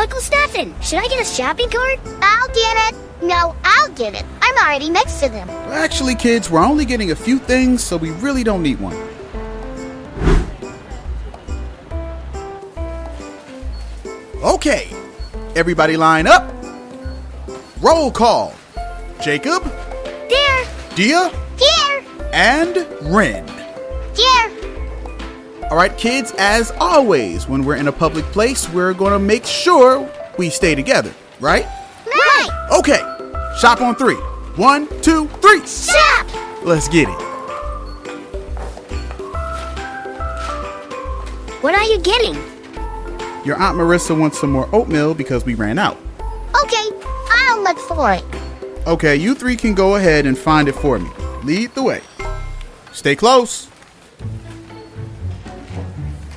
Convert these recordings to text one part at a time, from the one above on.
Uncle Steffin, should I get a shopping cart? I'll get it. No, I'll get it. I'm already next to them. Actually, kids, we're only getting a few things, so we really don't need one. Okay, everybody line up. Roll call. Jacob, There. Dia, Here. and Ren. Here. All right, kids, as always, when we're in a public place, we're gonna make sure we stay together, right? Right. Okay, shop on 3. 1, 2, 3. Shop. Let's get it. What are you getting? Your Aunt Marissa wants some more oatmeal because we ran out. Okay, I'll look for it. Okay, you 3 can go ahead and find it for me. Lead the way. Stay close.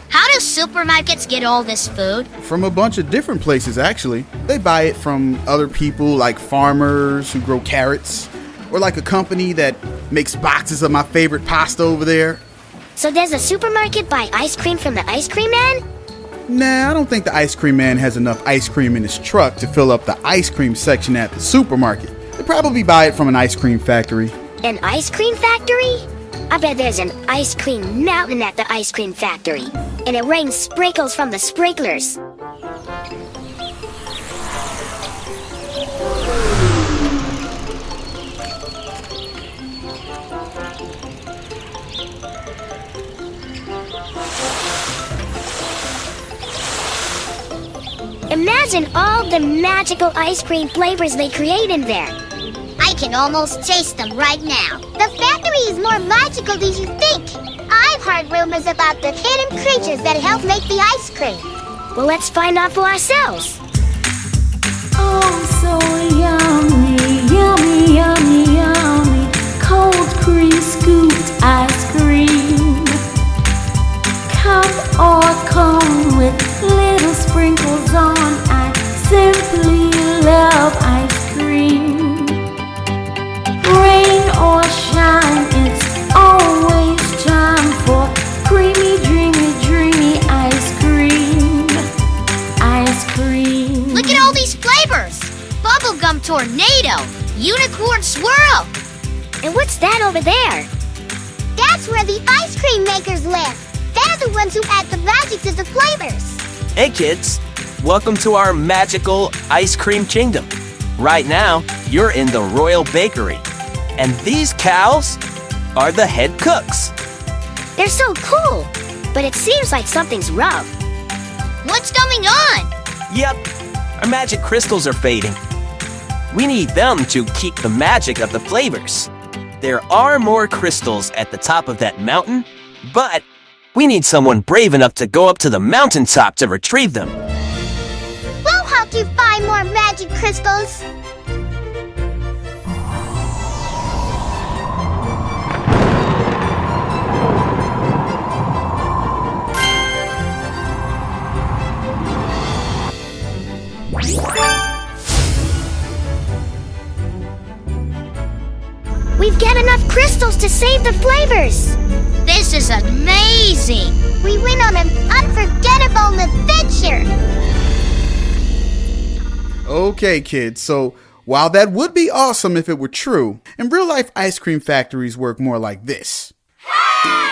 How do supermarkets get all this food? From a bunch of different places, actually. They buy it from other people, like farmers who grow carrots, or like a company that makes boxes of my favorite pasta over there. So does the supermarket buy ice cream from the ice cream man? Nah, I don't think the ice cream man has enough ice cream in his truck to fill up the ice cream section at the supermarket. They probably buy it from an ice cream factory. An ice cream factory? I bet there's an ice cream mountain at the ice cream factory. And it rains sprinkles from the sprinklers. Imagine all the magical ice cream flavors they create in there. I can almost taste them right now. The factory is more magical than you think. I've heard rumors about the hidden creatures that help make the ice cream. Well, let's find out for ourselves. Oh, so yummy, yummy, yummy, yummy. Cold cream scooped ice cream. Come or come with little sprinkles on. I simply love ice cream. Rain or shine, it's always time for creamy, dreamy, dreamy ice cream. Ice cream. Look at all these flavors. Bubblegum tornado, unicorn swirl. And what's that over there? That's where the ice cream makers live. They're the ones who add the magic to the flavors. Hey kids, welcome to our magical ice cream kingdom. Right now, you're in the Royal Bakery, and these cows are the head cooks. They're so cool, but it seems like something's wrong. What's going on? Yep, our magic crystals are fading. We need them to keep the magic of the flavors. There are more crystals at the top of that mountain, but we need someone brave enough to go up to the mountaintop to retrieve them. We'll help you find more magic crystals. We've got enough crystals to save the flavors. This is amazing. We went on an unforgettable adventure. Okay, kids, so while that would be awesome if it were true, in real life ice cream factories work more like this.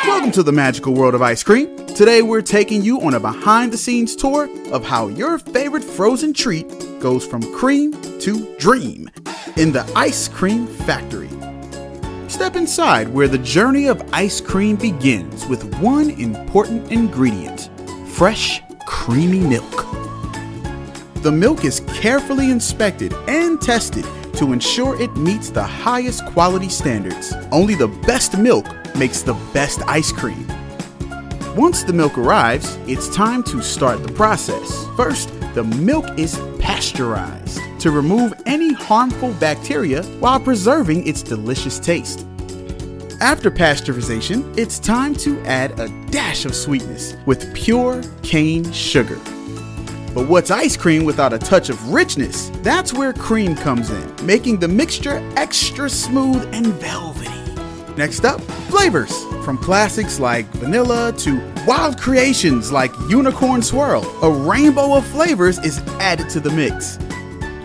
Welcome to the magical world of ice cream. Today we're taking you on a behind-the-scenes tour of how your favorite frozen treat goes from cream to dream in the ice cream factory. Step inside where the journey of ice cream begins with one important ingredient: fresh, creamy milk. The milk is carefully inspected and tested to ensure it meets the highest quality standards. Only the best milk makes the best ice cream. Once the milk arrives, it's time to start the process. First, the milk is pasteurized to remove any harmful bacteria while preserving its delicious taste. After pasteurization, it's time to add a dash of sweetness with pure cane sugar. But what's ice cream without a touch of richness? That's where cream comes in, making the mixture extra smooth and velvety. Next up, flavors. From classics like vanilla to wild creations like unicorn swirl, a rainbow of flavors is added to the mix.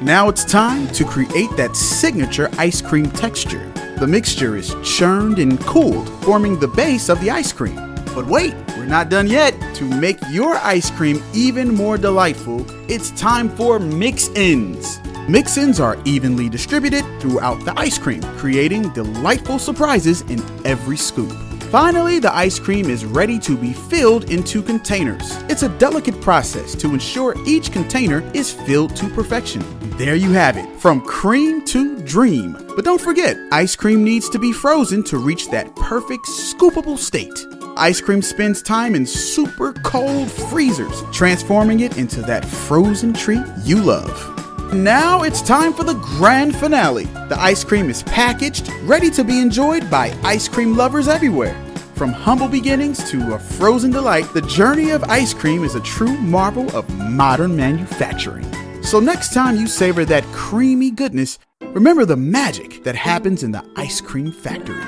Now it's time to create that signature ice cream texture. The mixture is churned and cooled, forming the base of the ice cream. But wait, we're not done yet. To make your ice cream even more delightful, it's time for mix-ins. Mix-ins are evenly distributed throughout the ice cream, creating delightful surprises in every scoop. Finally, the ice cream is ready to be filled into containers. It's a delicate process to ensure each container is filled to perfection. There you have it, from cream to dream. But don't forget, ice cream needs to be frozen to reach that perfect scoopable state. Ice cream spends time in super cold freezers, transforming it into that frozen treat you love. Now it's time for the grand finale. The ice cream is packaged, ready to be enjoyed by ice cream lovers everywhere. From humble beginnings to a frozen delight, the journey of ice cream is a true marvel of modern manufacturing. So next time you savor that creamy goodness, remember the magic that happens in the ice cream factory.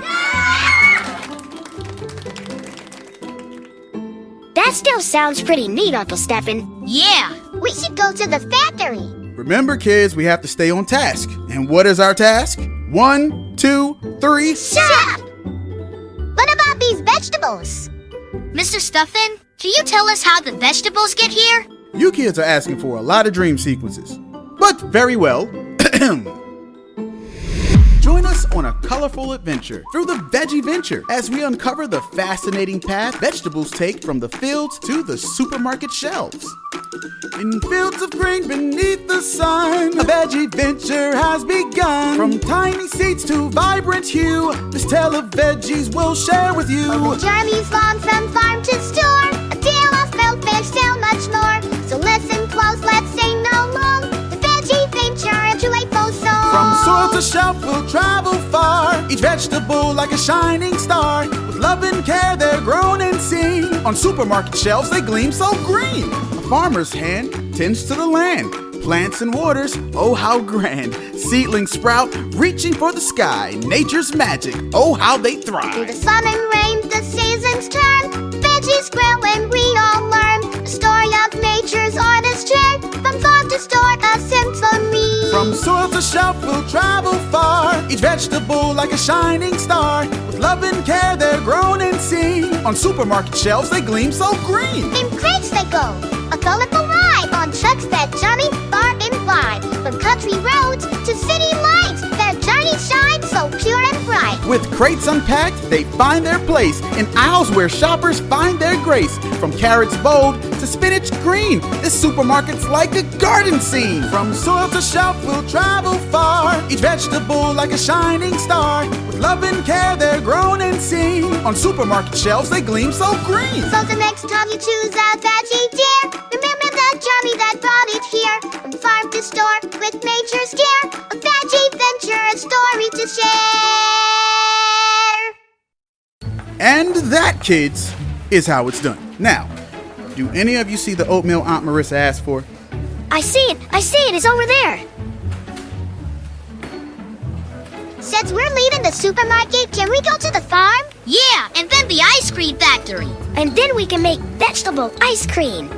That still sounds pretty neat, Uncle Steffin. Yeah. We should go to the factory. Remember, kids, we have to stay on task. And what is our task? 1, 2, 3. Shut up! What about these vegetables? Mr. Steffin, can you tell us how the vegetables get here? You kids are asking for a lot of dream sequences. But very well. Join us on a colorful adventure through the Veggie Venture as we uncover the fascinating path vegetables take from the fields to the supermarket shelves. In fields of green beneath the sun, a veggie venture has begun. From tiny seeds to vibrant hue, this tale of veggies we'll share with you. The journey's long from farm to store, a tale of milk, fish, so much more. So listen close, let's say no long. The veggie venture into a full soul. From soil to shelf we'll travel far, each vegetable like a shining star. With love and care they're grown and seen, on supermarket shelves they gleam so green. A farmer's hand tends to the land, plants and waters, oh how grand. Seedlings sprout, reaching for the sky, nature's magic, oh how they Through thrive. the sun and rain, the seasons turn. Veggies grow and we all learn. A story of nature's artistry, from farm to store, a symphony. From soil to shelf we'll travel far, each vegetable like a shining star. With love and care they're grown and seen, on supermarket shelves they gleam so green. In crates they go, a colorful ride on trucks that journey far and wide. From country roads to city lights, their journey shines so pure and bright. With crates unpacked, they find their place in aisles where shoppers find their grace. From carrots bold to spinach green, this supermarket's like a garden scene. From soil to shelf we'll travel far, each vegetable like a shining star. With love and care they're grown and seen, on supermarket shelves they gleam so green. So the next time you choose a veggie, dear, remember the journey that brought it here. From farm to store, with nature's care, a veggie venture, a story to share. And that, kids, is how it's done. Now, do any of you see the oatmeal Aunt Marissa asked for? I see it, it's over there. Since we're leaving the supermarket, can we go to the farm? Yeah, and then the ice cream factory. And then we can make vegetable ice cream.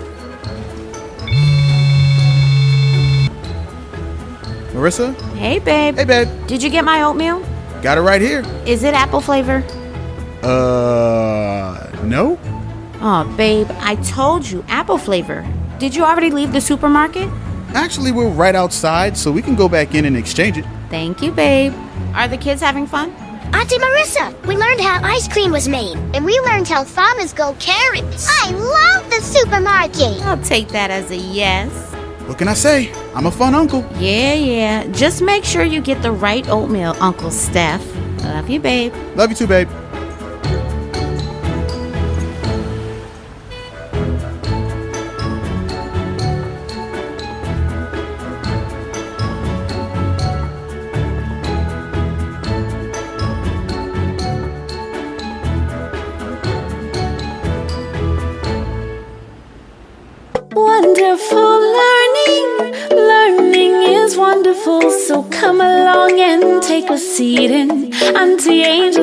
Marissa? Hey, babe. Hey, babe. Did you get my oatmeal? Got it right here. Is it apple flavor? No? Oh, babe, I told you, apple flavor. Did you already leave the supermarket? Actually, we're right outside, so we can go back in and exchange it. Thank you, babe. Are the kids having fun? Auntie Marissa, we learned how ice cream was made. And we learned how farmers go carrots. I love the supermarket. I'll take that as a yes. What can I say? I'm a fun uncle. Yeah. Just make sure you get the right oatmeal, Uncle Steff. Love you, babe. Love you too, babe. Wonderful learning is wonderful. So come along and take a seat in Auntie Angel's